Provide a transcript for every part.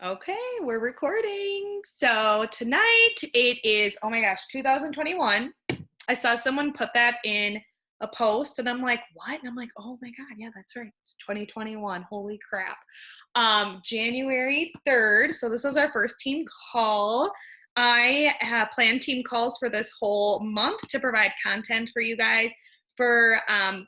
Okay, we're recording. So tonight it is, oh my gosh, 2021. I saw someone put that in a post and I'm like, what? And I'm like, oh my God, yeah, that's right. It's 2021. Holy crap. January 3rd. So this is our first team call. I have planned team calls for this whole month to provide content for you guys for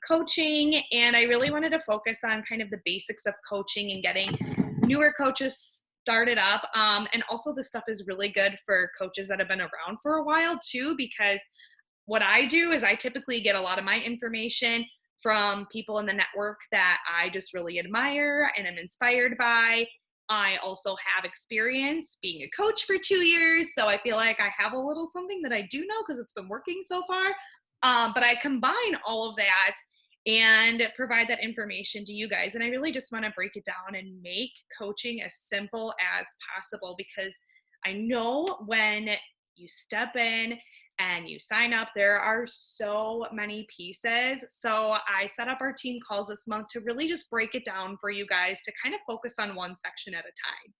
coaching. And I really wanted to focus on kind of the basics of coaching and getting newer coaches started up. And also, this stuff is really good for coaches that have been around for a while too, because what I do is I typically get a lot of my information from people in the network that I just really admire and am inspired by. I also have experience being a coach for 2 years, so I feel like I have a little something that I do know because it's been working so far. But I combine all of that and provide that information to you guys. And I really just want to break it down and make coaching as simple as possible because I know when you step in and you sign up, there are so many pieces. So I set up our team calls this month to really just break it down for you guys to kind of focus on one section at a time.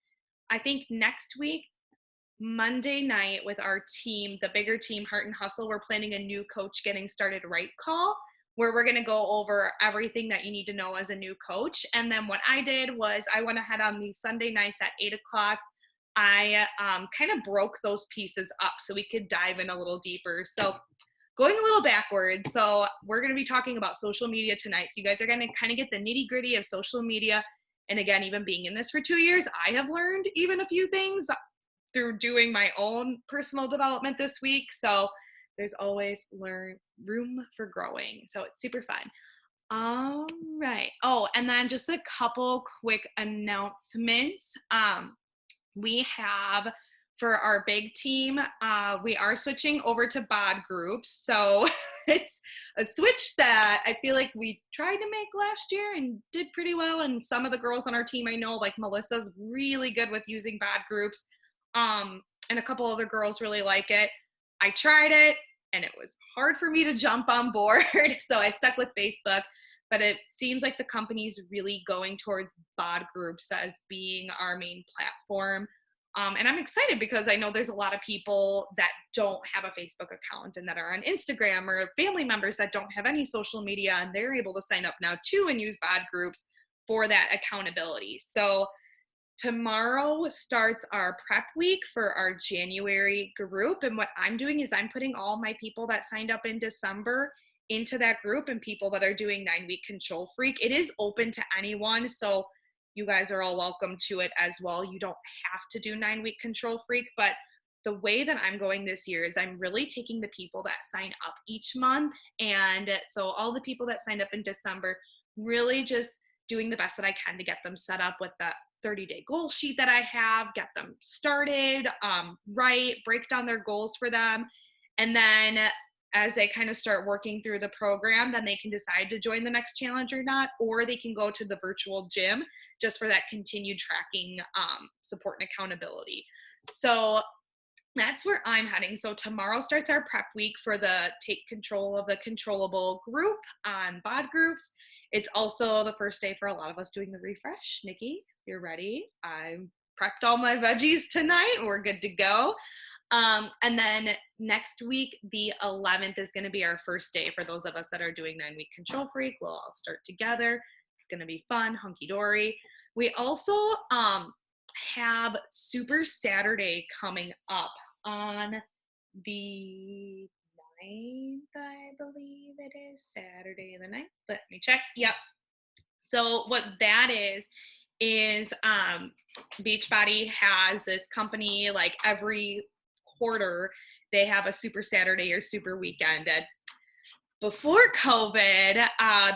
I think next week, Monday night with our team, the bigger team, Heart and Hustle, we're planning a new coach getting started right call where we're going to go over everything that you need to know as a new coach. And then what I did was I went ahead on these Sunday nights at 8 o'clock. I kind of broke those pieces up so we could dive in a little deeper. So going a little backwards. So we're going to be talking about social media tonight. So you guys are going to kind of get the nitty gritty of social media. And again, even being in this for 2 years, I have learned even a few things through doing my own personal development this week. So there's always room for growing. So it's super fun. All right. Oh, and then just a couple quick announcements. We have for our big team, we are switching over to bod groups. So it's a switch that I feel like we tried to make last year and did pretty well. And some of the girls on our team, I know like Melissa's really good with using bod groups. And a couple other girls really like it. I tried it and it was hard for me to jump on board. So I stuck with Facebook, but it seems like the company's really going towards bod groups as being our main platform. And I'm excited because I know there's a lot of people that don't have a Facebook account and that are on Instagram or family members that don't have any social media and they're able to sign up now too and use bod groups for that accountability. So tomorrow starts our prep week for our January group. And what I'm doing is I'm putting all my people that signed up in December into that group and people that are doing 9-week control freak. It is open to anyone. So you guys are all welcome to it as well. You don't have to do 9-week control freak, but the way that I'm going this year is I'm really taking the people that sign up each month. And so all the people that signed up in December, really just doing the best that I can to get them set up with that 30-day goal sheet that I have, get them started, right, break down their goals for them. And then as they kind of start working through the program, then they can decide to join the next challenge or not, or they can go to the virtual gym just for that continued tracking, support and accountability. So that's where I'm heading. So tomorrow starts our prep week for the take control of the controllable group on bod groups. It's also the first day for a lot of us doing the refresh. Nikki, you're ready. I prepped all my veggies tonight. We're good to go. And then next week, the 11th is going to be our first day for those of us that are doing 9-week control freak. We'll all start together. It's going to be fun, hunky dory. We also have Super Saturday coming up on the 9th, I believe it is. Saturday the 9th. Let me check. Yep. So what that is Beachbody has this company like every quarter they have a Super Saturday or Super Weekend. And before COVID,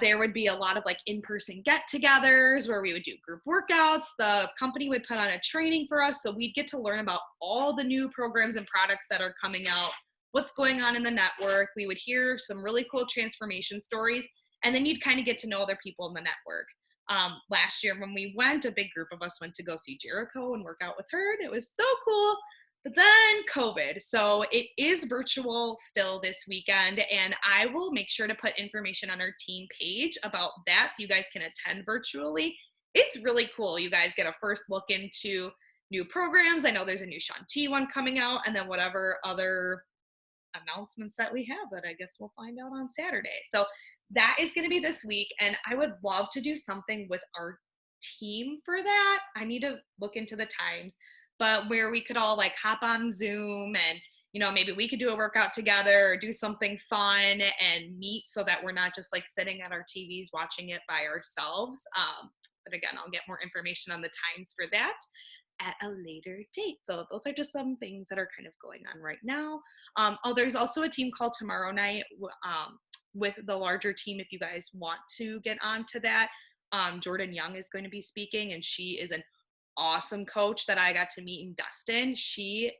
there would be a lot of like in-person get-togethers where we would do group workouts. The company would put on a training for us, so we'd get to learn about all the new programs and products that are coming out, what's going on in the network. We would hear some really cool transformation stories, and then you'd kind of get to know other people in the network. Last year when we went, a big group of us went to go see Jericho and work out with her, and it was so cool. But then COVID, so it is virtual still this weekend, and I will make sure to put information on our team page about that so you guys can attend virtually. It's really cool. You guys get a first look into new programs. I know there's a new Shanti one coming out, and then whatever other announcements that we have that I guess we'll find out on Saturday. So that is going to be this week. And I would love to do something with our team for that. I need to look into the times, but where we could all like hop on Zoom and, you know, maybe we could do a workout together or do something fun and meet so that we're not just like sitting at our TVs watching it by ourselves. But again, I'll get more information on the times for that at a later date. So those are just some things that are kind of going on right now. There's also a team call tomorrow night with the larger team if you guys want to get onto that. Jordan Young is going to be speaking, and she is an awesome coach that I got to meet in Destin. She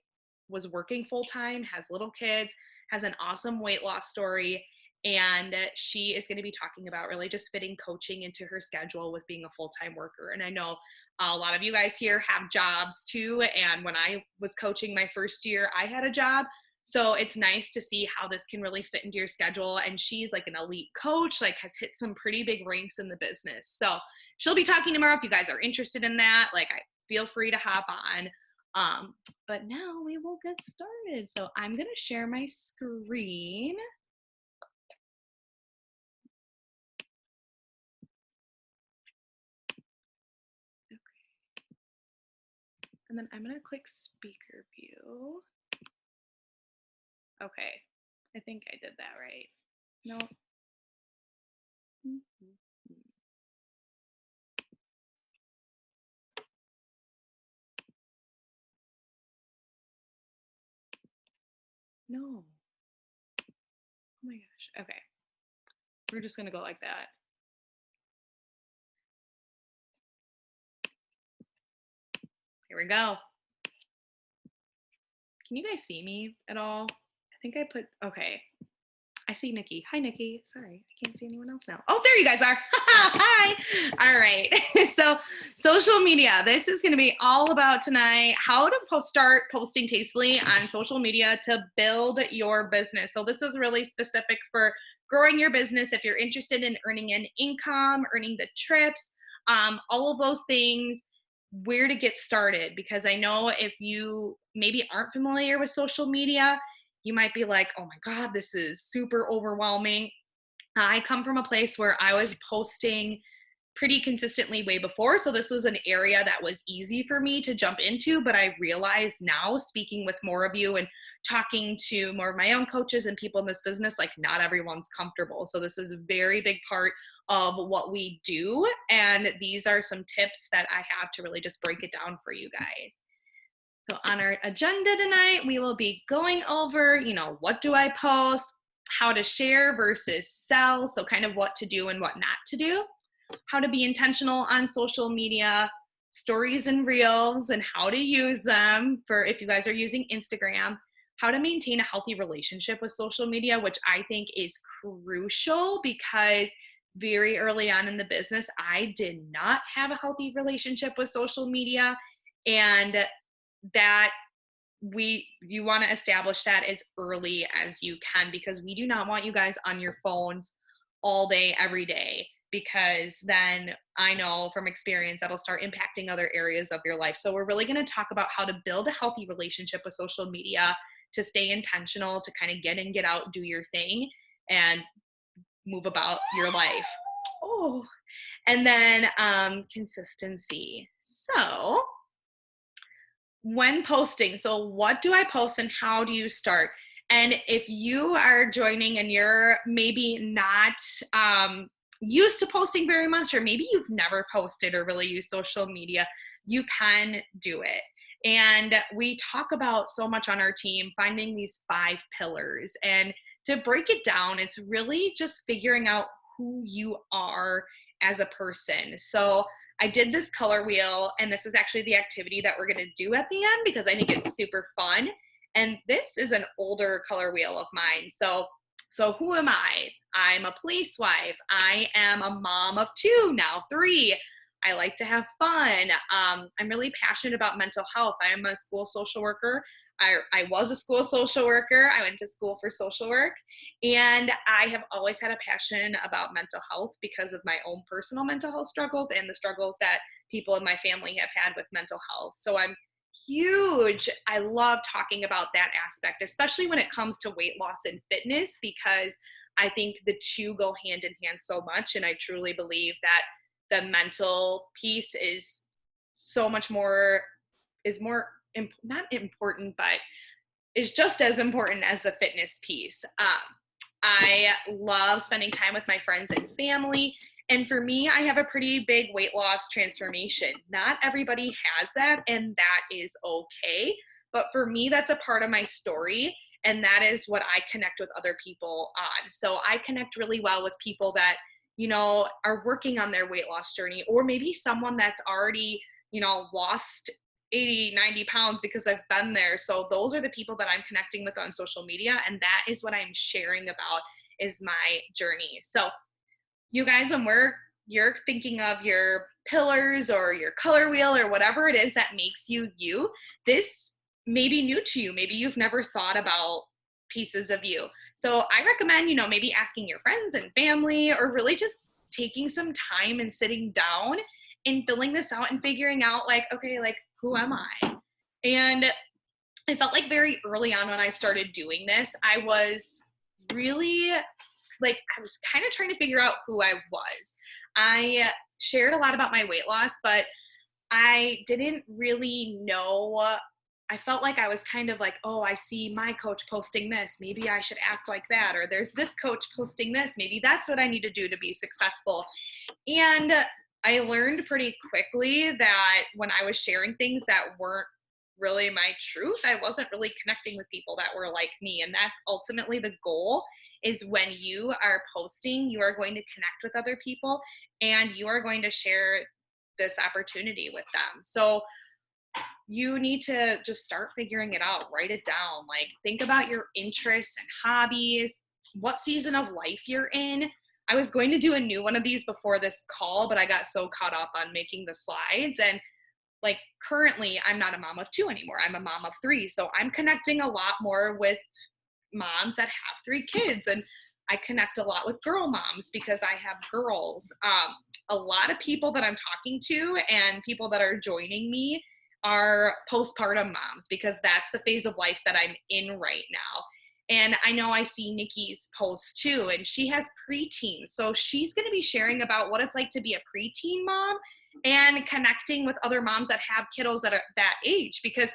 was working full time, has little kids, has an awesome weight loss story, and she is going to be talking about really just fitting coaching into her schedule with being a full-time worker. And I know a lot of you guys here have jobs too, and when I was coaching my first year, I had a job. So it's nice to see how this can really fit into your schedule. And she's like an elite coach, like has hit some pretty big ranks in the business. So she'll be talking tomorrow if you guys are interested in that. Like, feel free to hop on. But now we will get started. So I'm going to share my screen. Okay. And then I'm going to click speaker view. Okay. I think I did that right. No. No. Oh my gosh. Okay. We're just going to go like that. Here we go. Can you guys see me at all? I think I put, okay. I see Nikki. Hi, Nikki. Sorry, I can't see anyone else now. Oh, there you guys are. Hi. All right. So social media, this is going to be all about tonight, how to start posting tastefully on social media to build your business. So this is really specific for growing your business. If you're interested in earning an income, earning the trips, all of those things, where to get started. Because I know if you maybe aren't familiar with social media, you might be like, oh my God, this is super overwhelming. I come from a place where I was posting pretty consistently way before. So this was an area that was easy for me to jump into. But I realize now, speaking with more of you and talking to more of my own coaches and people in this business, like not everyone's comfortable. So this is a very big part of what we do. And these are some tips that I have to really just break it down for you guys. So on our agenda tonight, we will be going over, what do I post, how to share versus sell, so kind of what to do and what not to do, how to be intentional on social media, stories and reels and how to use them for if you guys are using Instagram, how to maintain a healthy relationship with social media, which I think is crucial because very early on in the business, I did not have a healthy relationship with social media, and that you want to establish that as early as you can, because we do not want you guys on your phones all day, every day, because then I know from experience that'll start impacting other areas of your life. So we're really going to talk about how to build a healthy relationship with social media, to stay intentional, to kind of get in, get out, do your thing, and move about your life. Oh, and then consistency. So when posting, so what do I post and how do you start? And if you are joining and you're maybe not used to posting very much, or maybe you've never posted or really used social media, you can do it. And we talk about so much on our team, finding these 5 pillars. And to break it down, it's really just figuring out who you are as a person. So I did this color wheel, and this is actually the activity that we're going to do at the end because I think it's super fun. And this is an older color wheel of mine. So who am I? I'm a police wife. I am a mom of 2, now 3. I like to have fun. I'm really passionate about mental health. I am a school social worker. I was a school social worker. I went to school for social work, and I have always had a passion about mental health because of my own personal mental health struggles and the struggles that people in my family have had with mental health. So I'm huge. I love talking about that aspect, especially when it comes to weight loss and fitness, because I think the two go hand in hand so much. And I truly believe that the mental piece is so much more, is more, not important, but is just as important as the fitness piece. I love spending time with my friends and family. And for me, I have a pretty big weight loss transformation. Not everybody has that, and that is okay. But for me, that's a part of my story. And that is what I connect with other people on. So I connect really well with people that, are working on their weight loss journey, or maybe someone that's already, lost 80, 90 pounds because I've been there. So those are the people that I'm connecting with on social media. And that is what I'm sharing about, is my journey. So you guys, when you're thinking of your pillars or your color wheel or whatever it is that makes you you, this may be new to you. Maybe you've never thought about pieces of you. So I recommend, maybe asking your friends and family, or really just taking some time and sitting down and filling this out and figuring out, like, okay, like, who am I? And I felt like very early on when I started doing this, I was really like, I was kind of trying to figure out who I was. I shared a lot about my weight loss, but I didn't really know. I felt like I was kind of like, oh, I see my coach posting this. Maybe I should act like that. Or there's this coach posting this. Maybe that's what I need to do to be successful. And I learned pretty quickly that when I was sharing things that weren't really my truth, I wasn't really connecting with people that were like me. And that's ultimately the goal, is when you are posting, you are going to connect with other people and you are going to share this opportunity with them. So you need to just start figuring it out, write it down, like think about your interests and hobbies, what season of life you're in. I was going to do a new one of these before this call, but I got so caught up on making the slides. And like, currently I'm not a mom of two anymore. I'm a mom of three. So I'm connecting a lot more with moms that have three kids, and I connect a lot with girl moms because I have girls. A lot of people that I'm talking to and people that are joining me are postpartum moms, because that's the phase of life that I'm in right now. And I know I see Nikki's post too, and she has preteens. So she's going to be sharing about what it's like to be a preteen mom and connecting with other moms that have kiddos that are that age, because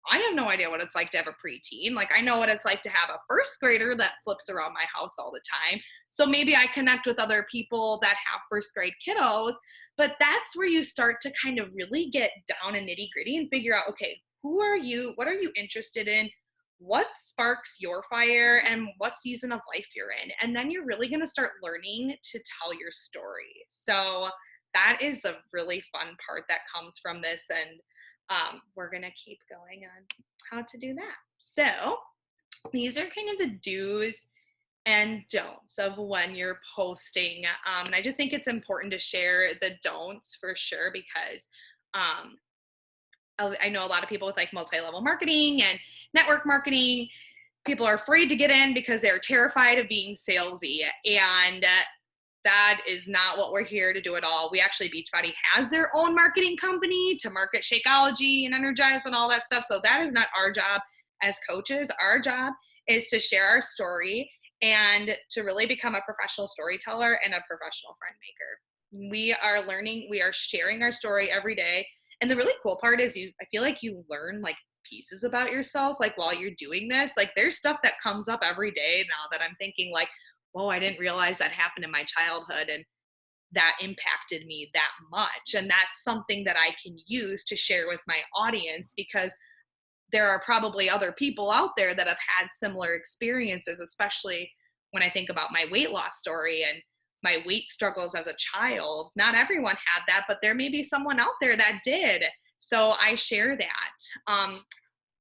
I have no idea what it's like to have a preteen. Like, I know what it's like to have a first grader that flips around my house all the time. So maybe I connect with other people that have first grade kiddos, but that's where you start to kind of really get down and nitty gritty and figure out, okay, who are you? What are you interested in? What sparks your fire, and what season of life you're in? And then you're really going to start learning to tell your story. So that is a really fun part that comes from this. And we're going to keep going on how to do that. So these are kind of the do's and don'ts of when you're posting. And I just think it's important to share the don'ts for sure, because I know a lot of people with like multi-level marketing and network marketing, people are afraid to get in because they're terrified of being salesy. And that is not what we're here to do at all. We actually, Beachbody has their own marketing company to market Shakeology and Energize and all that stuff. So that is not our job as coaches. Our job is to share our story and to really become a professional storyteller and a professional friend maker. We are learning, we are sharing our story every day. And the really cool part is I feel like you learn like pieces about yourself, like while you're doing this. Like, there's stuff that comes up every day now that I'm thinking like, whoa, I didn't realize that happened in my childhood and that impacted me that much. And that's something that I can use to share with my audience, because there are probably other people out there that have had similar experiences, especially when I think about my weight loss story and my weight struggles as a child. Not everyone had that, but there may be someone out there that did. So I share that.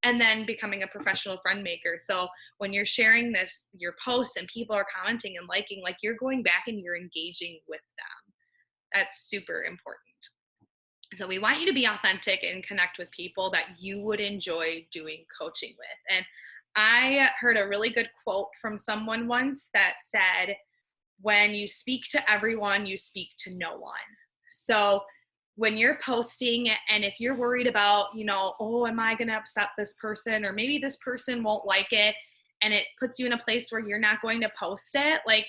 And then becoming a professional friend maker. So when you're sharing this, your posts, and people are commenting and liking, like, you're going back and you're engaging with them. That's super important. So we want you to be authentic and connect with people that you would enjoy doing coaching with. And I heard a really good quote from someone once that said, when you speak to everyone, you speak to no one. So when you're posting, and if you're worried about, oh, am I going to upset this person, or maybe this person won't like it, and it puts you in a place where you're not going to post it, like,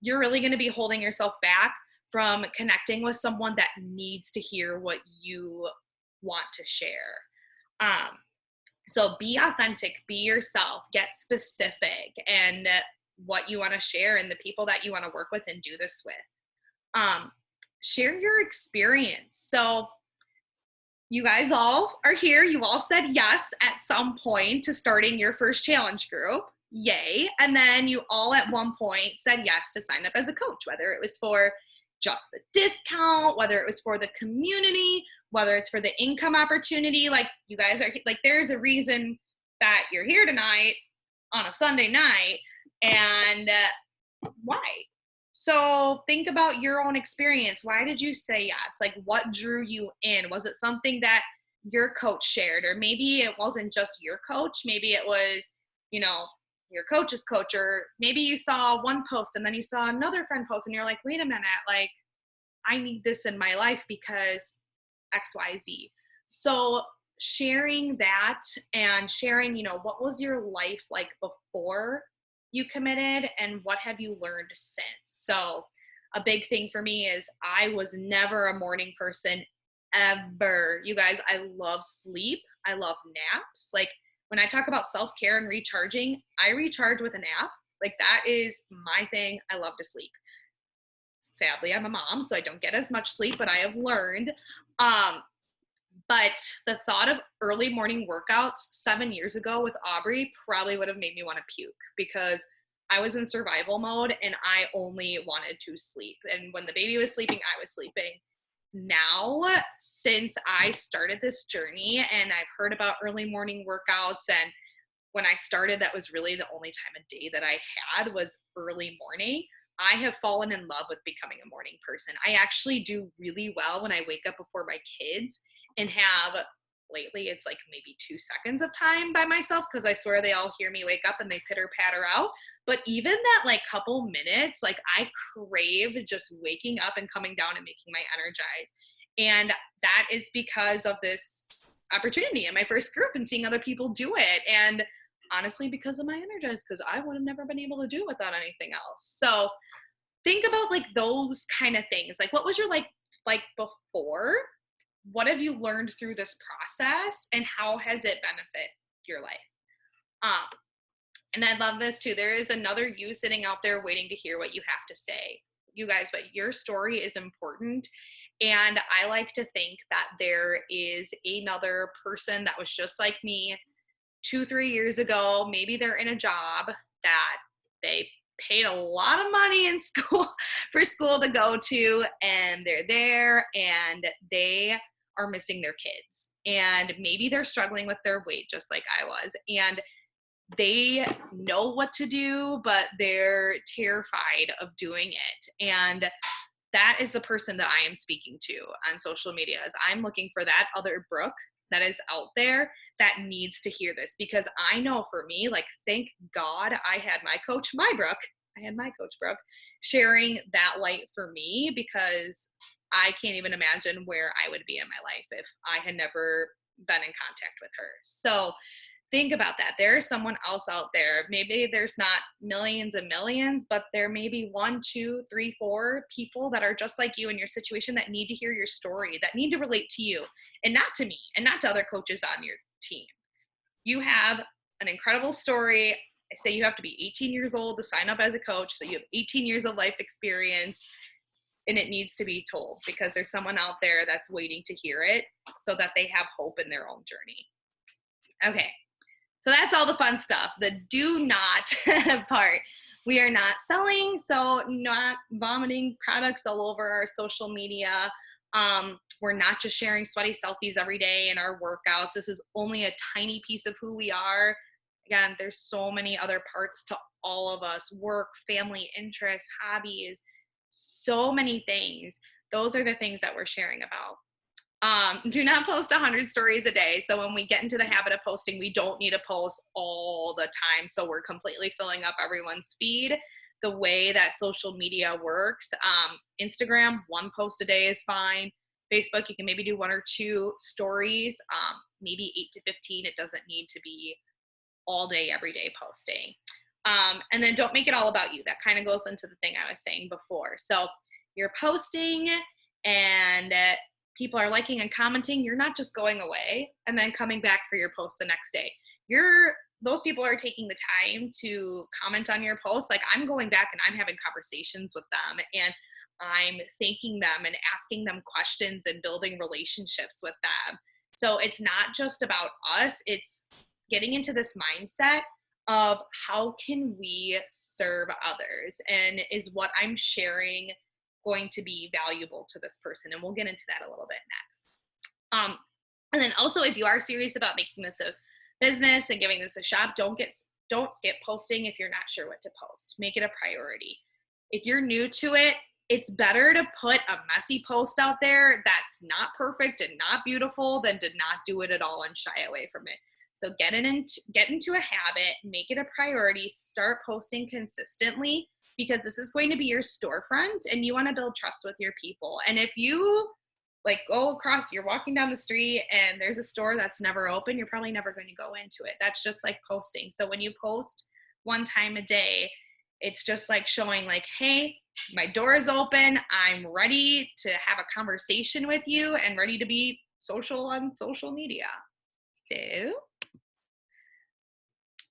you're really going to be holding yourself back from connecting with someone that needs to hear what you want to share. So be authentic, be yourself, get specific, and what you want to share and the people that you want to work with and do this with. Share your experience. So you guys all are here. You all said yes at some point to starting your first challenge group. Yay. And then you all at one point said yes to sign up as a coach, whether it was for just the discount, whether it was for the community, whether it's for the income opportunity. Like, you guys are like, there's a reason that you're here tonight on a Sunday night. And why? So think about your own experience. Why did you say yes? Like, what drew you in? Was it something that your coach shared? Or maybe it wasn't just your coach. Maybe it was, your coach's coach, or maybe you saw one post and then you saw another friend post and you're like, wait a minute, like, I need this in my life because XYZ. So sharing that and sharing, what was your life like before you committed and what have you learned since? So a big thing for me is I was never a morning person ever. You guys, I love sleep. I love naps. Like, when I talk about self-care and recharging, I recharge with a nap. Like, that is my thing. I love to sleep. Sadly, I'm a mom, so I don't get as much sleep, but I have learned. But the thought of early morning workouts 7 years ago with Aubrey probably would have made me want to puke, because I was in survival mode and I only wanted to sleep. And when the baby was sleeping, I was sleeping. Now, since I started this journey and I've heard about early morning workouts, and when I started, that was really the only time of day that I had was early morning. I have fallen in love with becoming a morning person. I actually do really well when I wake up before my kids and have, lately it's like maybe 2 seconds of time by myself, because I swear they all hear me wake up and they pitter patter out. But even that like couple minutes, like, I crave just waking up and coming down and making my energize. And that is because of this opportunity in my first group and seeing other people do it. And honestly, because of my energize, because I would have never been able to do it without anything else. So think about like those kind of things. Like, what was your like before? What have you learned through this process, and how has it benefited your life? And I love this too. There is another you sitting out there waiting to hear what you have to say. You guys, but your story is important. And I like to think that there is another person that was just like me 2-3 years ago. Maybe they're in a job that they paid a lot of money in school for school to go to, and they're there and they are missing their kids, and maybe they're struggling with their weight just like I was, and they know what to do, but they're terrified of doing it. And that is the person that I am speaking to on social media. Is I'm looking for that other Brooke that is out there that needs to hear this, because I know for me, like, thank God I had my coach, Brooke, sharing that light for me, because I can't even imagine where I would be in my life if I had never been in contact with her. So think about that. There's someone else out there. Maybe there's not millions and millions, but there may be 1, 2, 3, 4 people that are just like you in your situation that need to hear your story, that need to relate to you, and not to me and not to other coaches on your team. You have an incredible story. I say you have to be 18 years old to sign up as a coach. So you have 18 years of life experience, and it needs to be told, because there's someone out there that's waiting to hear it so that they have hope in their own journey. Okay. So that's all the fun stuff. The do not part. We are not selling, so not vomiting products all over our social media. We're not just sharing sweaty selfies every day in our workouts. This is only a tiny piece of who we are. Again, there's so many other parts to all of us: work, family, interests, hobbies, so many things. Those are the things that we're sharing about. Do not post 100 stories a day. So when we get into the habit of posting, we don't need to post all the time, so we're completely filling up everyone's feed. The way that social media works, Instagram, 1 post a day is fine. Facebook, you can maybe do 1 or 2 stories, maybe 8 to 15. It doesn't need to be all day, every day posting. And then don't make it all about you. That kind of goes into the thing I was saying before. So you're posting and people are liking and commenting. You're not just going away and then coming back for your post the next day. Those people are taking the time to comment on your post. Like, I'm going back and I'm having conversations with them, and I'm thanking them and asking them questions and building relationships with them. So it's not just about us, it's getting into this mindset of how can we serve others, and is what I'm sharing going to be valuable to this person? And we'll get into that a little bit next. And then also, if you are serious about making this a business and giving this a shot, don't skip posting if you're not sure what to post. Make it a priority. If you're new to it, it's better to put a messy post out there that's not perfect and not beautiful than to not do it at all and shy away from it. So get into a habit, make it a priority, start posting consistently, because this is going to be your storefront and you want to build trust with your people. And if you like you're walking down the street and there's a store that's never open, you're probably never going to go into it. That's just like posting. So when you post 1 time a day, it's just like showing like, hey, my door is open. I'm ready to have a conversation with you and ready to be social on social media. So,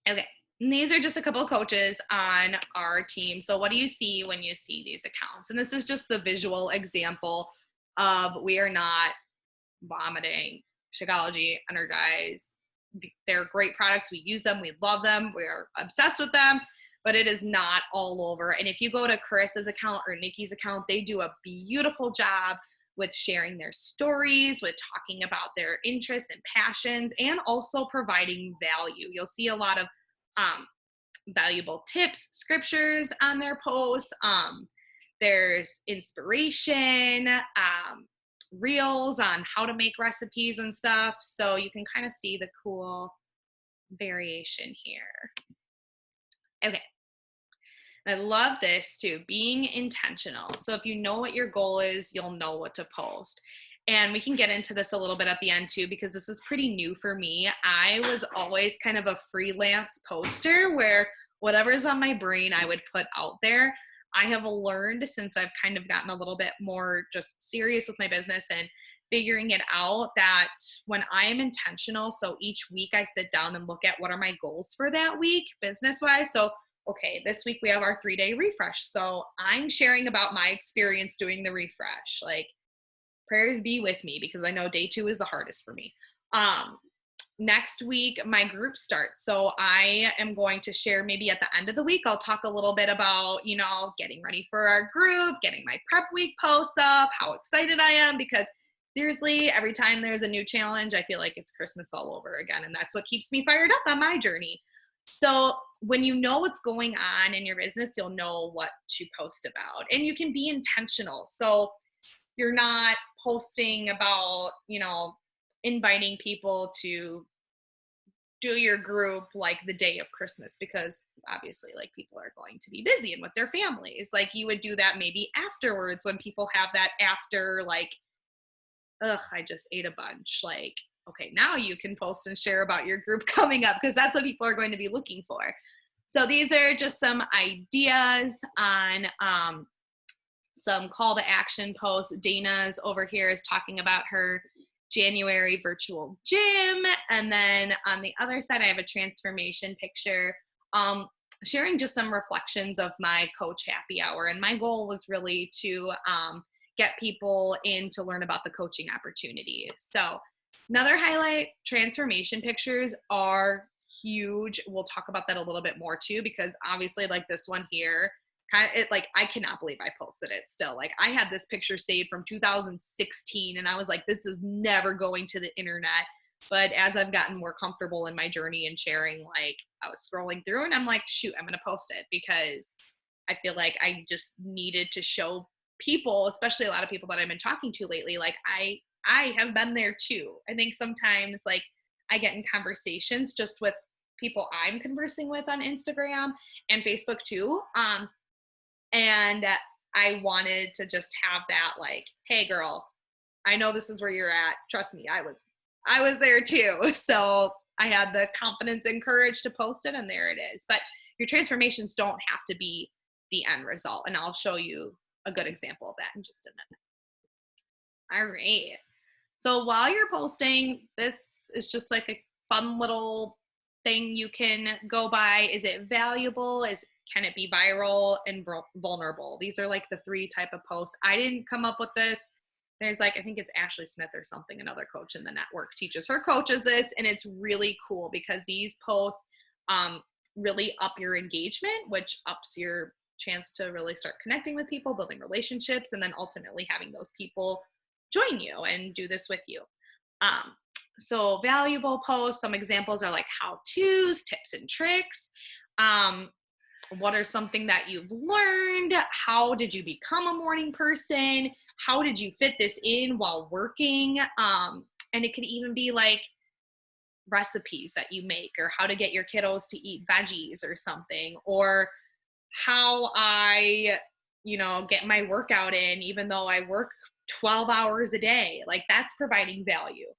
okay. And these are just a couple of coaches on our team. So what do you see when you see these accounts? And this is just the visual example of we are not vomiting, Shakeology, Energize. They're great products. We use them. We love them. We're obsessed with them, but it is not all over. And if you go to Chris's account or Nikki's account, they do a beautiful job with sharing their stories, with talking about their interests and passions, and also providing value. You'll see a lot of valuable tips, scriptures on their posts. There's inspiration, reels on how to make recipes and stuff. So you can kind of see the cool variation here. Okay. I love this too, being intentional. So if you know what your goal is, you'll know what to post. And we can get into this a little bit at the end too, because this is pretty new for me. I was always kind of a freelance poster where whatever's on my brain, I would put out there. I have learned, since I've kind of gotten a little bit more just serious with my business and figuring it out, that when I am intentional, so each week I sit down and look at what are my goals for that week business-wise. So okay, this week we have our 3-day refresh. So I'm sharing about my experience doing the refresh. Like, prayers be with me, because I know day 2 is the hardest for me. Next week, my group starts. So I am going to share, maybe at the end of the week, I'll talk a little bit about, getting ready for our group, getting my prep week posts up, how excited I am, because seriously, every time there's a new challenge, I feel like it's Christmas all over again. And that's what keeps me fired up on my journey. So when you know what's going on in your business, you'll know what to post about, and you can be intentional. So you're not posting about, inviting people to do your group like the day of Christmas, because obviously like people are going to be busy and with their families. Like, you would do that maybe afterwards, when people have that after, like, ugh, I just ate a bunch. Like, okay, now you can post and share about your group coming up, because that's what people are going to be looking for. So these are just some ideas on some call to action posts. Dana's over here is talking about her January virtual gym. And then on the other side, I have a transformation picture, sharing just some reflections of my coach happy hour. And my goal was really to get people in to learn about the coaching opportunity. So another highlight, transformation pictures are huge. We'll talk about that a little bit more too, because obviously like this one here, I cannot believe I posted it still. Like, I had this picture saved from 2016 and I was like, this is never going to the internet. But as I've gotten more comfortable in my journey and sharing, like, I was scrolling through and I'm like, shoot, I'm going to post it, because I feel like I just needed to show people, especially a lot of people that I've been talking to lately, like I have been there too. I think sometimes like I get in conversations just with people I'm conversing with on Instagram and Facebook too. And I wanted to just have that, like, hey girl, I know this is where you're at. Trust me, I was there too. So I had the confidence and courage to post it, and there it is. But your transformations don't have to be the end result. And I'll show you a good example of that in just a minute. All right. So while you're posting, this is just like a fun little thing you can go by. Is it valuable? Can it be viral and vulnerable? These are like the 3 type of posts. I didn't come up with this. There's like, I think it's Ashley Smith or something, another coach in the network teaches her coaches this, and it's really cool because these posts really up your engagement, which ups your chance to really start connecting with people, building relationships, and then ultimately having those people join you and do this with you. So valuable posts, some examples are like how-tos, tips and tricks. What are something that you've learned? How did you become a morning person? How did you fit this in while working? And it could even be like recipes that you make, or how to get your kiddos to eat veggies or something, or how I, get my workout in, even though I work 12 hours a day. Like, that's providing value.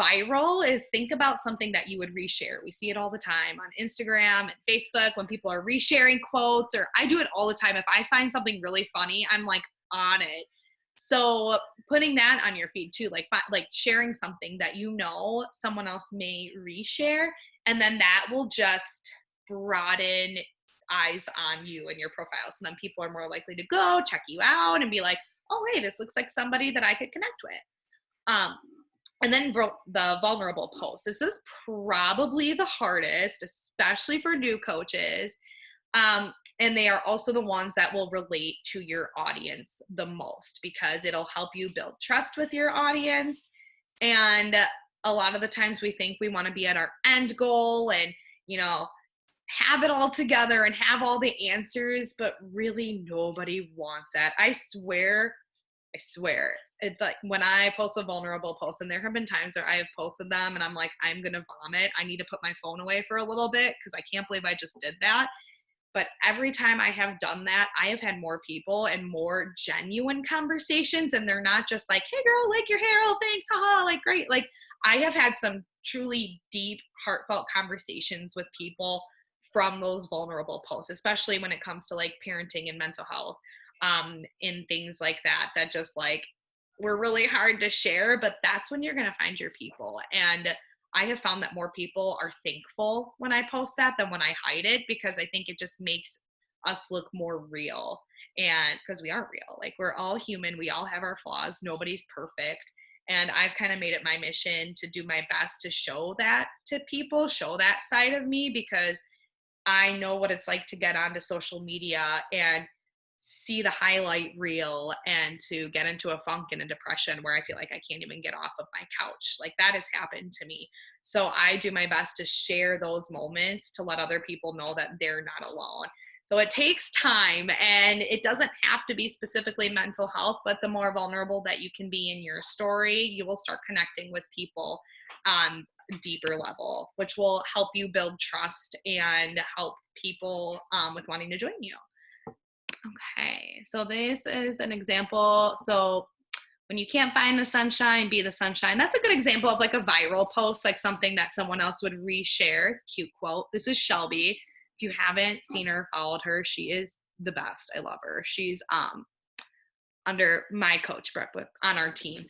Viral is, think about something that you would reshare. We see it all the time on Instagram and Facebook when people are resharing quotes, or I do it all the time. If I find something really funny, I'm like on it. So putting that on your feed too, like sharing something that someone else may reshare, and then that will just broaden eyes on you and your profile. So then people are more likely to go check you out and be like, oh, hey, this looks like somebody that I could connect with. And then the vulnerable post. This is probably the hardest, especially for new coaches. And they are also the ones that will relate to your audience the most, because it'll help you build trust with your audience. And a lot of the times we think we want to be at our end goal and, have it all together and have all the answers, but really nobody wants that. I swear, it's like when I post a vulnerable post, and there have been times where I have posted them and I'm like, I'm going to vomit. I need to put my phone away for a little bit because I can't believe I just did that. But every time I have done that, I have had more people and more genuine conversations. And they're not just like, hey girl, like your hair. Oh, thanks. Haha. Like, great. Like, I have had some truly deep, heartfelt conversations with people from those vulnerable posts, especially when it comes to like parenting and mental health, and things like that just like were really hard to share. But that's when you're going to find your people. And I have found that more people are thankful when I post that than when I hide it, because I think it just makes us look more real. And because we aren't real, like, we're all human, we all have our flaws, nobody's perfect. And I've kind of made it my mission to do my best to show that to people, show that side of me, because I know what it's like to get onto social media and see the highlight reel and to get into a funk and a depression where I feel like I can't even get off of my couch. Like, that has happened to me. So I do my best to share those moments to let other people know that they're not alone. So it takes time, and it doesn't have to be specifically mental health, but the more vulnerable that you can be in your story, you will start connecting with people on a deeper level, which will help you build trust and help people with wanting to join you. Okay, so this is an example. So when you can't find the sunshine, be the sunshine. That's a good example of like a viral post, like something that someone else would reshare. It's a cute quote. This is Shelby. If you haven't seen her, followed her, she is the best. I love her. She's under my coach, Brooke, on our team.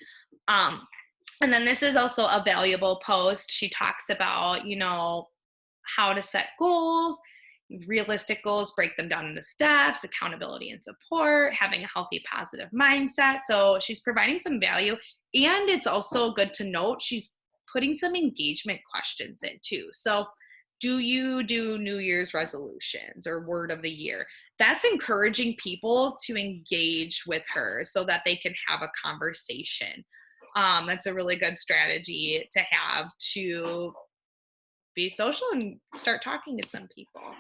And then this is also a valuable post. She talks about, how to set goals, realistic goals, break them down into steps, accountability and support, having a healthy, positive mindset. So she's providing some value. And it's also good to note she's putting some engagement questions in too. So, do you do New Year's resolutions or word of the year? That's encouraging people to engage with her so that they can have a conversation. That's a really good strategy to have to be social and start talking to some people.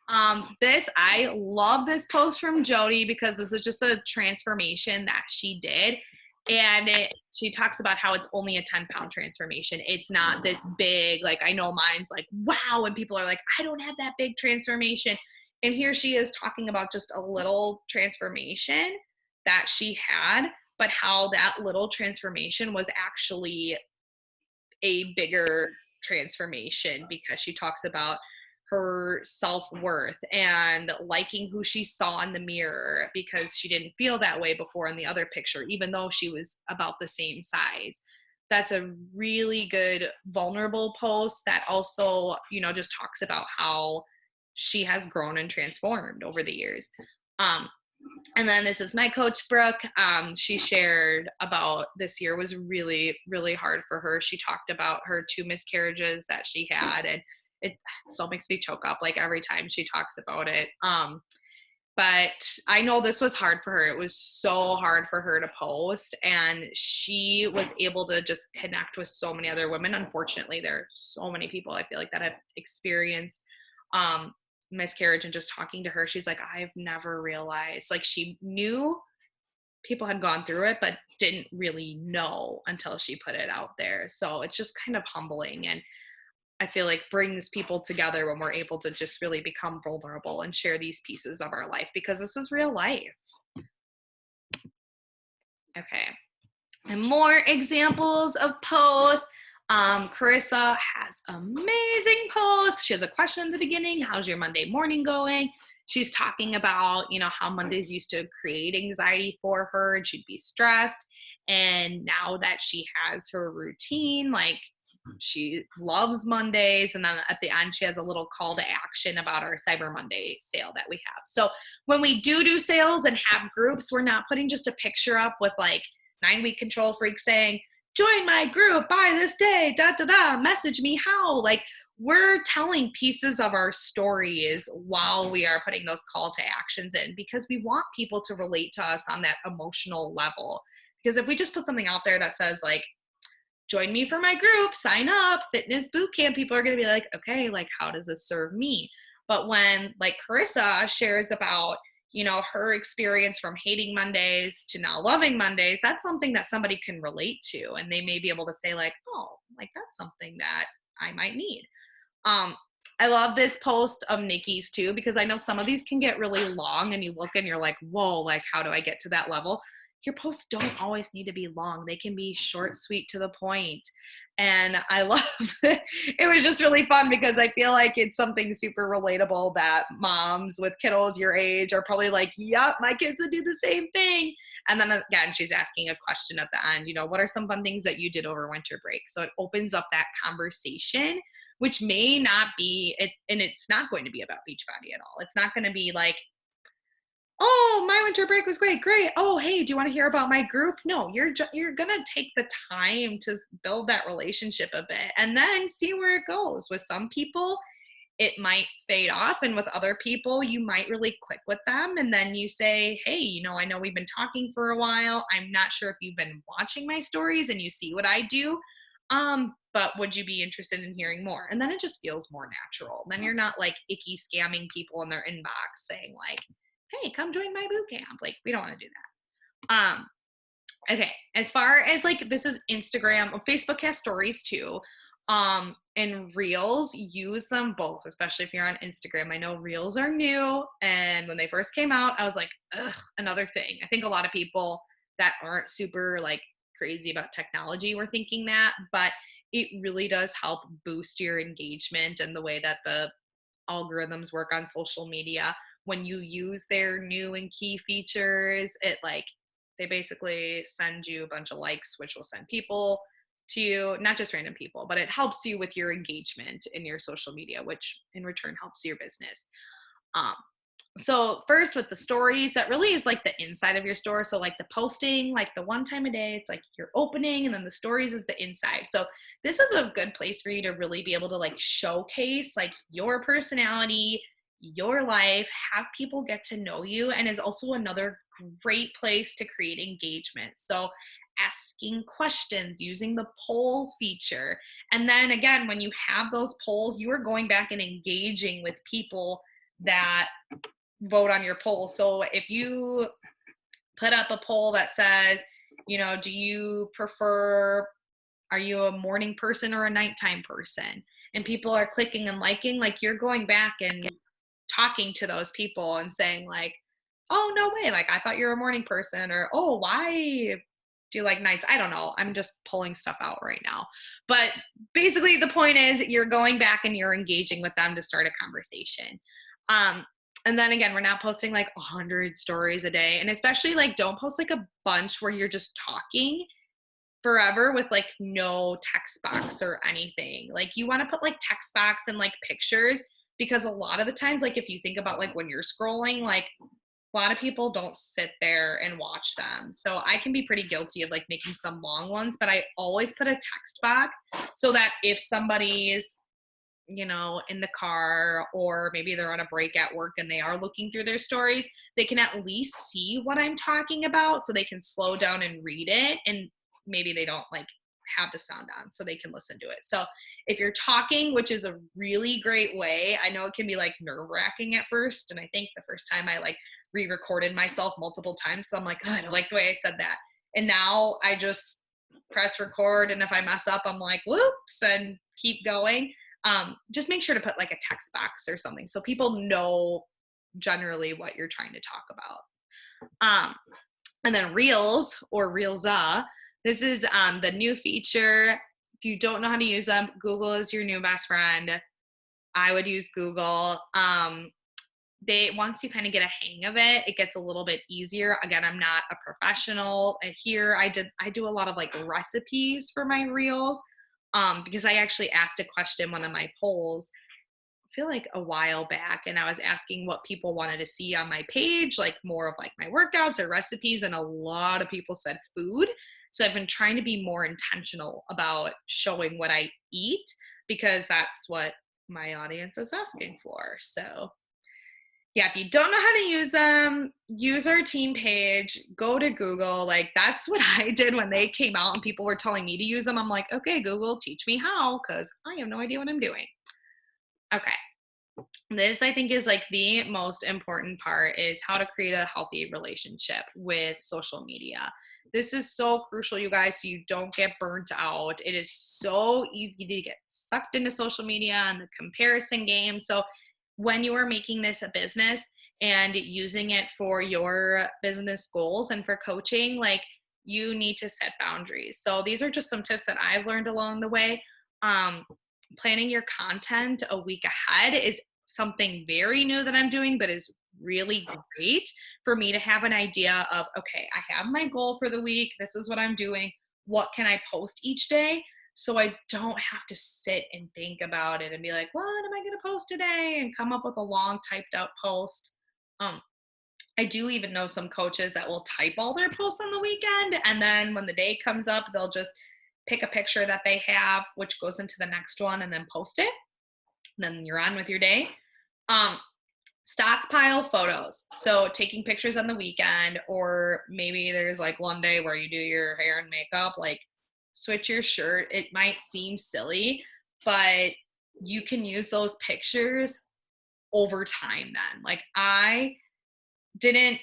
I love this post from Jody because this is just a transformation that she did. And she talks about how it's only a 10-pound transformation. It's not this big, like, I know mine's like, wow. And people are like, I don't have that big transformation. And here she is talking about just a little transformation that she had but how that little transformation was actually a bigger transformation, because she talks about her self-worth and liking who she saw in the mirror, because she didn't feel that way before in the other picture, even though she was about the same size. That's a really good vulnerable post that also, just talks about how she has grown and transformed over the years. And then this is my coach, Brooke. She shared about this year was really, really hard for her. She talked about her 2 miscarriages that she had, and it still makes me choke up like every time she talks about it. But I know this was hard for her. It was so hard for her to post, and she was able to just connect with so many other women. Unfortunately, there are so many people I feel like that have experienced miscarriage, and just talking to her, she's like, I've never realized, like, she knew people had gone through it, but didn't really know until she put it out there. So it's just kind of humbling, and I feel like brings people together when we're able to just really become vulnerable and share these pieces of our life, because this is real life. Okay. And more examples of posts. Carissa has amazing posts. She has a question in the beginning. How's your Monday morning going? She's talking about, how Mondays used to create anxiety for her and she'd be stressed. And now that she has her routine, like, she loves Mondays. And then at the end, she has a little call to action about our Cyber Monday sale that we have. So when we do sales and have groups, we're not putting just a picture up with like 9-week control freak saying, join my group by this day, message me how. Like, we're telling pieces of our stories while we are putting those call to actions in, because we want people to relate to us on that emotional level. Because if we just put something out there that says like, join me for my group, sign up, fitness boot camp, people are going to be like, okay, like, how does this serve me? But when like Carissa shares about, her experience from hating Mondays to now loving Mondays, that's something that somebody can relate to. And they may be able to say like, oh, like, that's something that I might need. I love this post of Nikki's too, because I know some of these can get really long and you look and you're like, whoa, like, how do I get to that level? Your posts don't always need to be long. They can be short, sweet, to the point. And I love it. It was just really fun because I feel like it's something super relatable that moms with kiddos your age are probably like, yep, my kids would do the same thing. And then again, she's asking a question at the end, what are some fun things that you did over winter break? So it opens up that conversation, which may not be it, and it's not going to be about Beachbody at all. It's not going to be like, oh, my winter break was great. Oh, hey, do you want to hear about my group? No, you're going to take the time to build that relationship a bit and then see where it goes. With some people, it might fade off. And with other people, you might really click with them. And then you say, hey, I know we've been talking for a while. I'm not sure if you've been watching my stories and you see what I do. But would you be interested in hearing more? And then it just feels more natural. Then you're not like icky scamming people in their inbox saying like, hey, come join my boot camp. Like, we don't want to do that. Okay. As far as like, this is Instagram, Facebook has stories too. And reels, use them both, especially if you're on Instagram. I know reels are new. And when they first came out, I was like, ugh, another thing. I think a lot of people that aren't super like crazy about technology were thinking that, but it really does help boost your engagement and the way that the algorithms work on social media. When you use their new and key features, it like, they basically send you a bunch of likes, which will send people to you, not just random people, but it helps you with your engagement in your social media, which in return helps your business. So first with the stories, that really is like the inside of your store. So like the posting, like the one time a day, it's like your opening, and then the stories is the inside. So this is a good place for you to really be able to like showcase like your personality, your life, have people get to know you, and is also another great place to create engagement. So asking questions, using the poll feature. And then again, when you have those polls, you are going back and engaging with people that vote on your poll. So if you put up a poll that says, do you prefer, are you a morning person or a nighttime person? And people are clicking and liking, like, you're going back and talking to those people and saying like, oh, no way. Like, I thought you were a morning person, or, oh, why do you like nights? I don't know. I'm just pulling stuff out right now. But basically, the point is you're going back and you're engaging with them to start a conversation. Um, and then again, we're not posting like 100 stories a day. And especially like don't post like a bunch where you're just talking forever with like no text box or anything. Like you want to put like text box and like pictures, because a lot of the times, like if you think about like when you're scrolling, like a lot of people don't sit there and watch them. So I can be pretty guilty of like making some long ones, but I always put a text box so that if somebody's, in the car, or maybe they're on a break at work and they are looking through their stories, they can at least see what I'm talking about so they can slow down and read it. And maybe they don't like have the sound on so they can listen to it. So if you're talking, which is a really great way, I know it can be like nerve wracking at first. And I think the first time I like re-recorded myself multiple times, so I'm like, oh, I don't like the way I said that. And now I just press record. And if I mess up, I'm like, whoops, and keep going. Just make sure to put like a text box or something so people know generally what you're trying to talk about. And then Reels or Reelsa. This is the new feature. If you don't know how to use them, Google is your new best friend. I would use Google. Once you kind of get a hang of it, it gets a little bit easier. Again, I'm not a professional. And here I do a lot of like recipes for my Reels. Because I actually asked a question in one of my polls, I feel like a while back, and I was asking what people wanted to see on my page, like more of like my workouts or recipes, and a lot of people said food. So I've been trying to be more intentional about showing what I eat, because that's what my audience is asking for. So yeah, if you don't know how to use them, use our team page, go to Google. Like that's what I did when they came out and people were telling me to use them. I'm like, okay, Google, teach me how, because I have no idea what I'm doing. Okay. This I think is like the most important part, is how to create a healthy relationship with social media. This is so crucial, you guys, so you don't get burnt out. It is so easy to get sucked into social media and the comparison game. So when you are making this a business and using it for your business goals and for coaching, like you need to set boundaries. So these are just some tips that I've learned along the way. Planning your content a week ahead is something very new that I'm doing, but is really great for me to have an idea of, okay, I have my goal for the week. This is what I'm doing. What can I post each day? So I don't have to sit and think about it and be like, what am I going to post today? And come up with a long typed out post. I do even know some coaches that will type all their posts on the weekend. And then when the day comes up, they'll just pick a picture that they have, which goes into the next one, and then post it. Then you're on with your day. Stockpile photos. So taking pictures on the weekend, or maybe there's like one day where you do your hair and makeup, like switch your shirt. It might seem silly, but you can use those pictures over time then. Like I didn't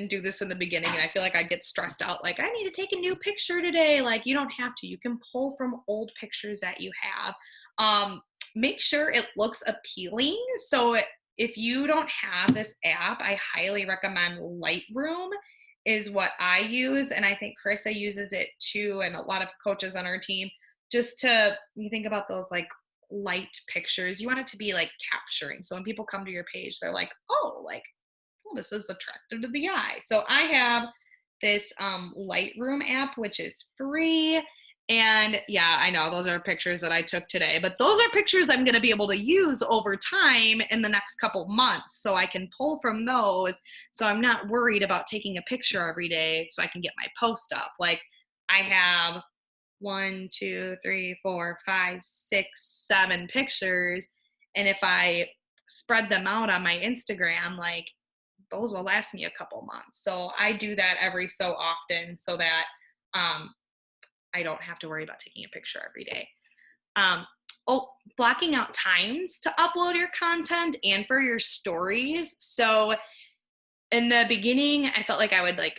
do this in the beginning, and I feel like I'd get stressed out, like I need to take a new picture today. Like you don't have to. You can pull from old pictures that you have. Make sure it looks appealing. So if you don't have this app, I highly recommend Lightroom is what I use, and I think Carissa uses it too, and a lot of coaches on our team. Just to, you think about those like light pictures, you want it to be like capturing. So when people come to your page, they're like, oh, like, oh, this is attractive to the eye. So I have this Lightroom app, which is free. And yeah, I know those are pictures that I took today, but those are pictures I'm going to be able to use over time in the next couple months. So I can pull from those. So I'm not worried about taking a picture every day so I can get my post up. Like I have 1, 2, 3, 4, 5, 6, 7 pictures. And if I spread them out on my Instagram, like those will last me a couple months. So I do that every so often so that I don't have to worry about taking a picture every day. Blocking out times to upload your content and for your stories. So in the beginning, I felt like I'd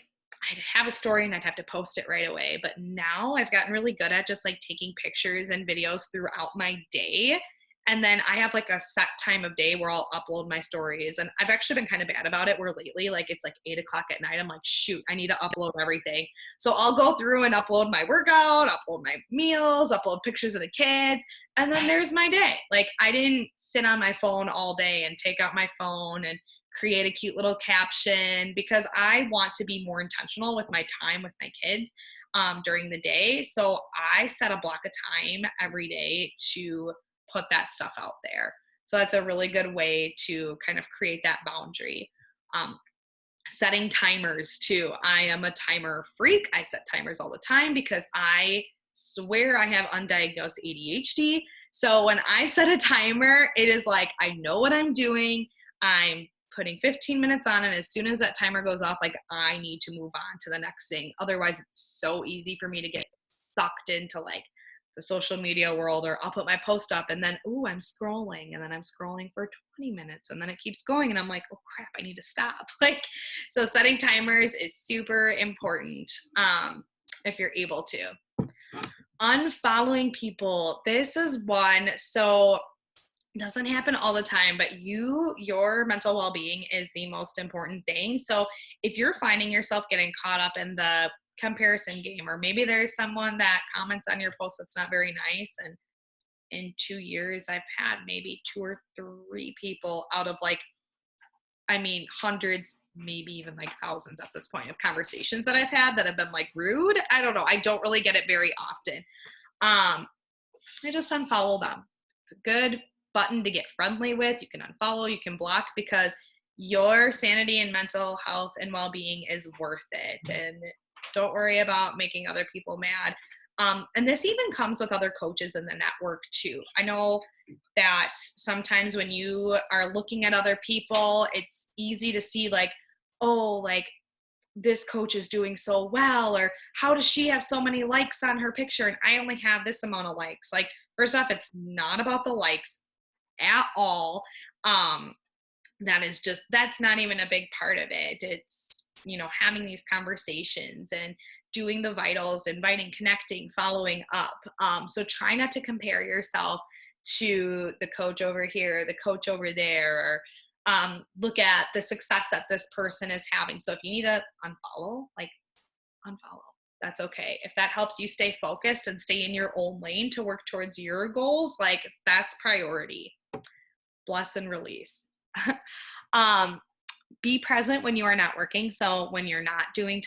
have a story and I'd have to post it right away. But now I've gotten really good at just like taking pictures and videos throughout my day. And then I have like a set time of day where I'll upload my stories. And I've actually been kind of bad about it where lately, like it's like 8 o'clock at night. I'm like, shoot, I need to upload everything. So I'll go through and upload my workout, upload my meals, upload pictures of the kids. And then there's my day. Like I didn't sit on my phone all day and take out my phone and create a cute little caption because I want to be more intentional with my time with my kids during the day. So I set a block of time every day to put that stuff out there. So that's a really good way to kind of create that boundary. Setting timers too. I am a timer freak. I set timers all the time because I swear I have undiagnosed ADHD. So when I set a timer, it is like I know what I'm doing. I'm putting 15 minutes on, and as soon as that timer goes off, like I need to move on to the next thing. Otherwise, it's so easy for me to get sucked into like the social media world, or I'll put my post up and then, ooh, I'm scrolling, and then I'm scrolling for 20 minutes and then it keeps going. And I'm like, oh crap, I need to stop. Like, so setting timers is super important. If you're able to. Unfollowing people. This is one. So it doesn't happen all the time, but your mental well-being is the most important thing. So if you're finding yourself getting caught up in the comparison game, or maybe there's someone that comments on your post that's not very nice, and in 2 years I've had maybe 2 or 3 people out of like, I mean, hundreds, maybe even like thousands at this point of conversations that I've had that have been like rude. I don't know. I don't really get it very often. I just unfollow them. It's a good button to get friendly with. You can unfollow, you can block, because your sanity and mental health and well-being is worth it. And don't worry about making other people mad. And this even comes with other coaches in the network too. I know that sometimes when you are looking at other people, it's easy to see like, oh, like this coach is doing so well, or how does she have so many likes on her picture and I only have this amount of likes? Like, first off, it's not about the likes at all. That's not even a big part of it. It's, having these conversations and doing the vitals, inviting, connecting, following up. So try not to compare yourself to the coach over here, the coach over there, or look at the success that this person is having. So if you need to unfollow, like unfollow. That's okay. If that helps you stay focused and stay in your own lane to work towards your goals, like that's priority. Bless and release. Be present when you are not working. So when you're not doing,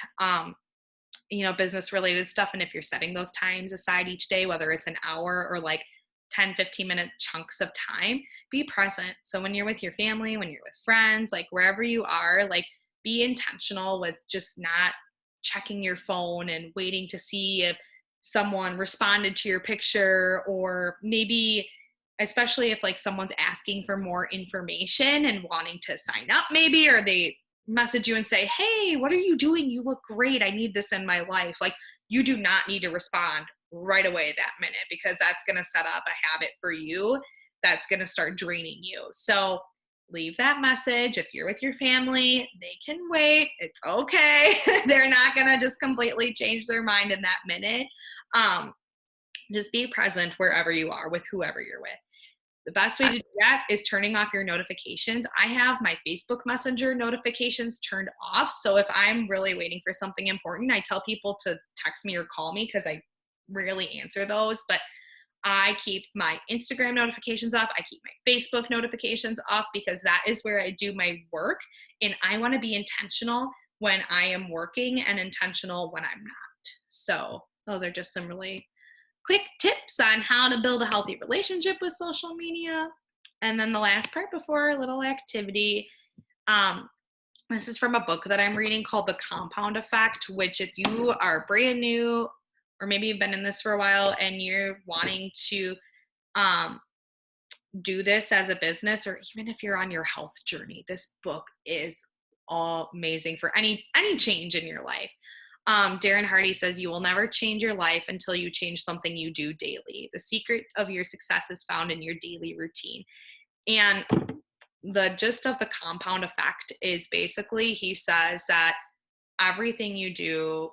business related stuff, and if you're setting those times aside each day, whether it's an hour or like 10, 15-minute chunks of time, be present. So when you're with your family, when you're with friends, like wherever you are, like be intentional with just not checking your phone and waiting to see if someone responded to your picture, or maybe especially if like someone's asking for more information and wanting to sign up maybe, or they message you and say, hey, what are you doing? You look great. I need this in my life. Like, you do not need to respond right away that minute, because that's going to set up a habit for you that's going to start draining you. So leave that message. If you're with your family, they can wait. It's okay. They're not going to just completely change their mind in that minute. Just be present wherever you are with whoever you're with. The best way to do that is turning off your notifications. I have my Facebook Messenger notifications turned off. So if I'm really waiting for something important, I tell people to text me or call me, because I rarely answer those. But I keep my Instagram notifications off. I keep my Facebook notifications off, because that is where I do my work. And I want to be intentional when I am working and intentional when I'm not. So those are just some really quick tips on how to build a healthy relationship with social media. And then the last part before a little activity, this is from a book that I'm reading called The Compound Effect, which if you are brand new, or maybe you've been in this for a while and you're wanting to do this as a business, or even if you're on your health journey, this book is amazing for any change in your life. Darren Hardy says, you will never change your life until you change something you do daily. The secret of your success is found in your daily routine. And the gist of the compound effect is basically, he says that everything you do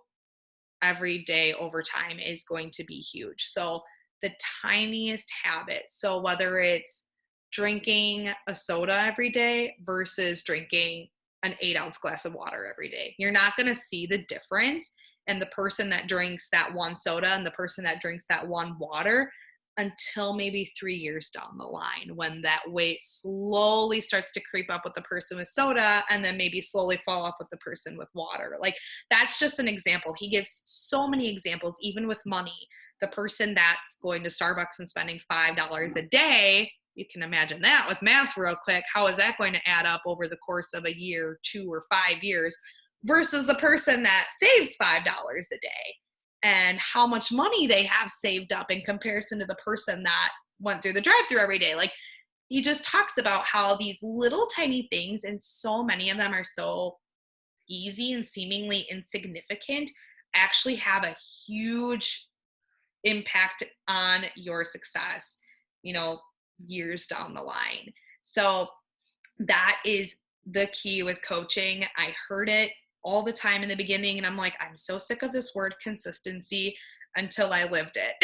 every day over time is going to be huge. So the tiniest habit. So whether it's drinking a soda every day versus drinking an 8-ounce glass of water every day, you're not going to see the difference. And the person that drinks that one soda and the person that drinks that one water until maybe 3 years down the line, when that weight slowly starts to creep up with the person with soda and then maybe slowly fall off with the person with water. Like, that's just an example. He gives so many examples, even with money. The person that's going to Starbucks and spending $5 a day, you can imagine that with math real quick. How is that going to add up over the course of a year, 2 or 5 years, versus the person that saves $5 a day? And how much money they have saved up in comparison to the person that went through the drive-thru every day. Like, he just talks about how these little tiny things, and so many of them are so easy and seemingly insignificant, actually have a huge impact on your success, years down the line. So that is the key with coaching. I heard it all the time in the beginning, and I'm like, I'm so sick of this word consistency, until I lived it.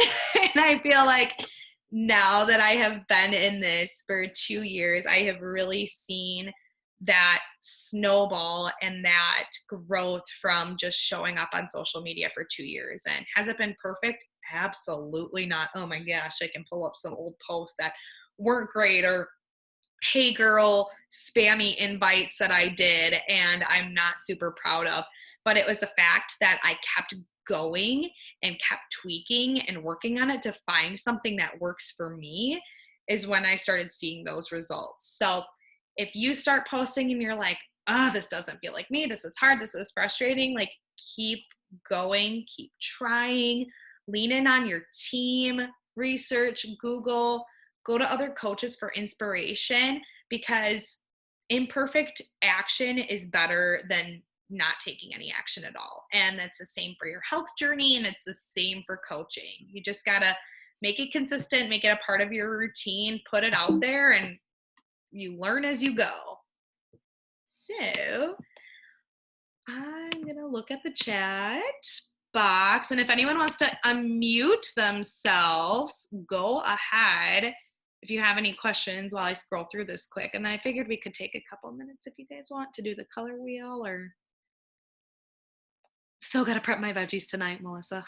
And I feel like now that I have been in this for 2 years, I have really seen that snowball and that growth from just showing up on social media for 2 years. And has it been perfect? Absolutely not. Oh my gosh, I can pull up some old posts that weren't great, or hey girl spammy invites that I did and I'm not super proud of. But it was the fact that I kept going and kept tweaking and working on it to find something that works for me, is when I started seeing those results. So if you start posting and you're like, this doesn't feel like me, this is hard, this is frustrating, like, keep going, keep trying, lean in on your team, research, Google, go to other coaches for inspiration, because imperfect action is better than not taking any action at all. And that's the same for your health journey, and it's the same for coaching. You just got to make it consistent, make it a part of your routine, put it out there, and you learn as you go. So I'm going to look at the chat box, and if anyone wants to unmute themselves, go ahead if you have any questions while I scroll through this quick. And then I figured we could take a couple minutes if you guys want to do the color wheel, or still got to prep my veggies tonight, Melissa.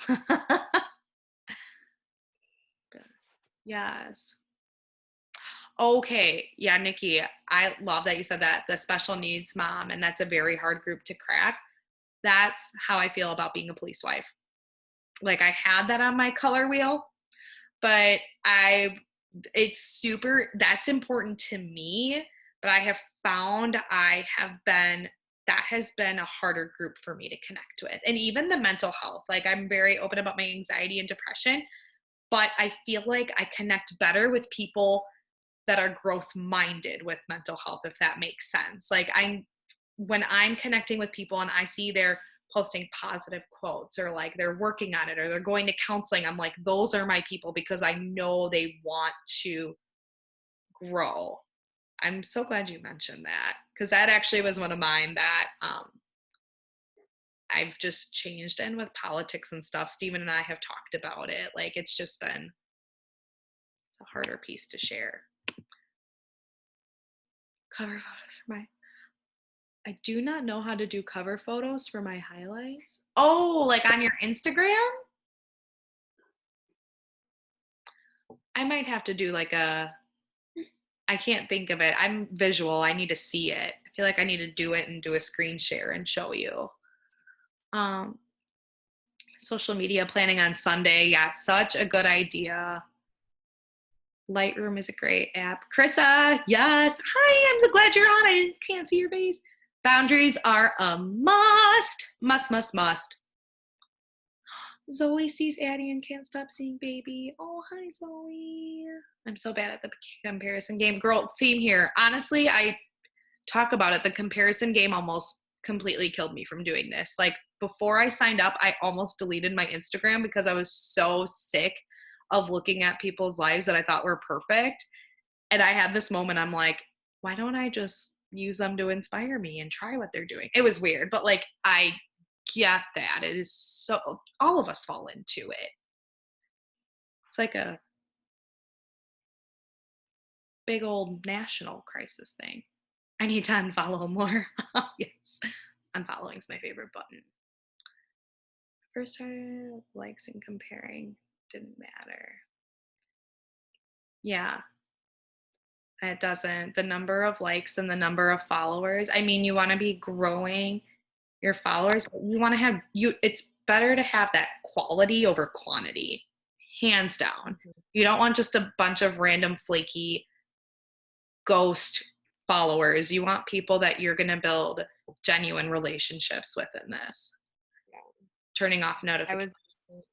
Yes. Okay. Yeah, Nikki, I love that you said that, the special needs mom, and that's a very hard group to crack. That's how I feel about being a police wife. Like, I had that on my color wheel, but that's important to me, but I have found that has been a harder group for me to connect with. And even the mental health, like, I'm very open about my anxiety and depression, but I feel like I connect better with people that are growth minded with mental health, if that makes sense. Like, when I'm connecting with people and I see they're posting positive quotes, or like they're working on it, or they're going to counseling, I'm like, those are my people, because I know they want to grow. I'm so glad you mentioned that, because that actually was one of mine that I've just changed in with politics and stuff. Steven and I have talked about it. Like, it's a harder piece to share. Cover photos for I do not know how to do cover photos for my highlights. Oh, like on your Instagram? I might have to do I can't think of it. I'm visual. I need to see it. I feel like I need to do it and do a screen share and show you. Social media planning on Sunday. Yeah, such a good idea. Lightroom is a great app. Krissa, yes. Hi, I'm so glad you're on. I can't see your face. Boundaries are a must. Must. Zoe sees Addie and can't stop seeing baby. Oh, hi, Zoe. I'm so bad at the comparison game. Girl, same here. Honestly, I talk about it. The comparison game almost completely killed me from doing this. Like, before I signed up, I almost deleted my Instagram because I was so sick of looking at people's lives that I thought were perfect. And I had this moment, I'm like, why don't I just use them to inspire me and try what they're doing? It was weird, but like, I get that. It is so, all of us fall into it. It's like a big old national crisis thing. I need to unfollow more. Yes. Unfollowing is my favorite button. First time likes and comparing didn't matter. Yeah, it doesn't. The number of likes and the number of followers. I mean, you want to be growing your followers, but you want to have you it's better to have that quality over quantity. Hands down. You don't want just a bunch of random flaky ghost followers. You want people that you're going to build genuine relationships with in this. Yeah. Turning off I notifications. was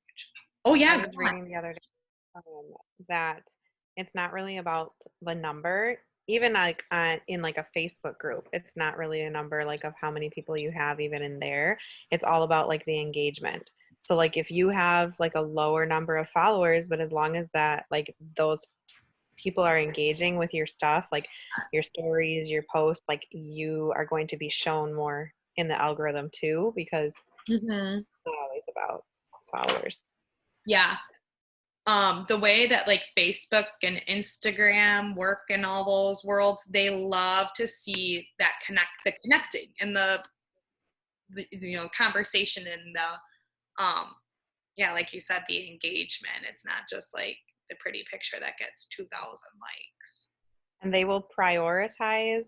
Oh I yeah, go was on. reading the other day that it's not really about the number. Even like in like a Facebook group, it's not really a number like of how many people you have even in there. It's all about like the engagement. So like if you have like a lower number of followers, but as long as that like those people are engaging with your stuff, like your stories, your posts, like you are going to be shown more in the algorithm too, because Mm-hmm. it's not always about followers. Yeah. The way that like Facebook and Instagram work in all those worlds, they love to see that the connecting and the conversation and the yeah, like you said, the engagement. It's not just like the pretty picture that gets 2,000 likes. And they will prioritize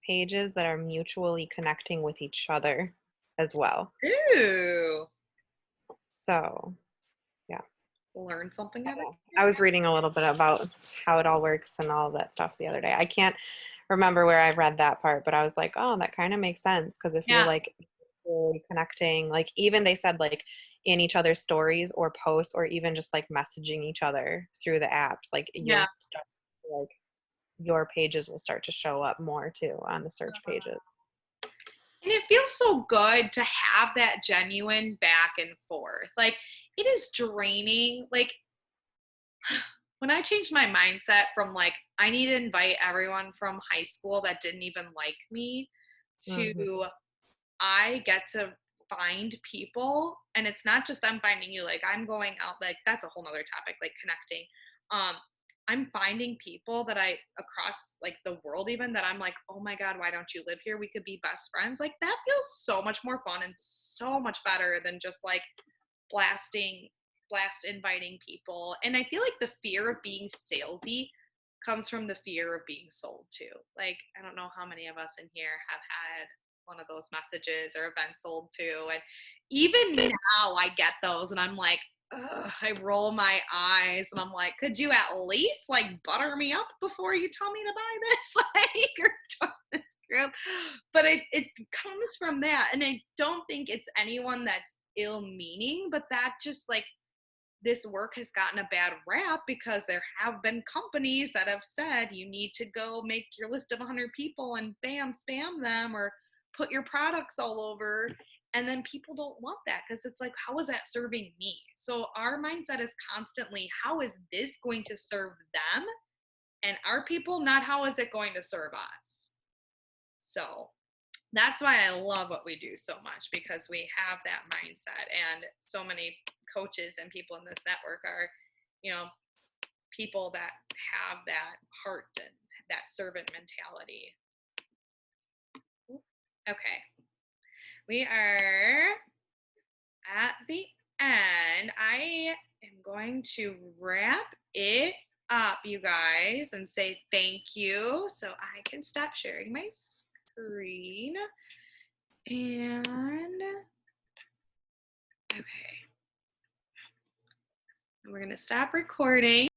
pages that are mutually connecting with each other as well. Ooh, So, yeah. learn something every I day. was reading a little bit about how it all works and all of that stuff the other day. I can't remember where I read that part, but I was like, oh, that kind of makes sense. Because if you're Yeah, like really connecting, like even they said like in each other's stories or posts or even just like messaging each other through the apps, like yeah. you'll start like your pages will start to show up more too on the search pages. And it feels so good to have that genuine back and forth. Like, it is draining. Like, when I changed my mindset from like, I need to invite everyone from high school that didn't even like me Mm-hmm. to I get to find people, and it's not just them finding you. Like, I'm going out, like that's a whole nother topic, like connecting. um I'm finding people that I across like the world, even, that I'm like, oh my god, why don't you live here, we could be best friends. Like, that feels so much more fun and so much better than just like blasting blast inviting people. And I feel like the fear of being salesy comes from the fear of being sold to. Like, I don't know how many of us in here have had one of those messages or been sold to. And even now I get those and I'm like, ugh, I roll my eyes and I'm like, could you at least like butter me up before you tell me to buy this? Like, or join this group. But it comes from that. And I don't think it's anyone that's ill meaning, but that just like, this work has gotten a bad rap because there have been companies that have said you need to go make your list of 100 people and bam, spam them or put your products all over. And then people don't want that because it's like, how is that serving me? So our mindset is constantly, how is this going to serve them and our people, not how is it going to serve us? So that's why I love what we do so much, because we have that mindset. And so many coaches and people in this network are, you know, people that have that heart and that servant mentality. Okay. We are at the end. I am going to wrap it up, you guys, and say thank you so I can stop sharing my screen. And okay. And we're going to stop recording.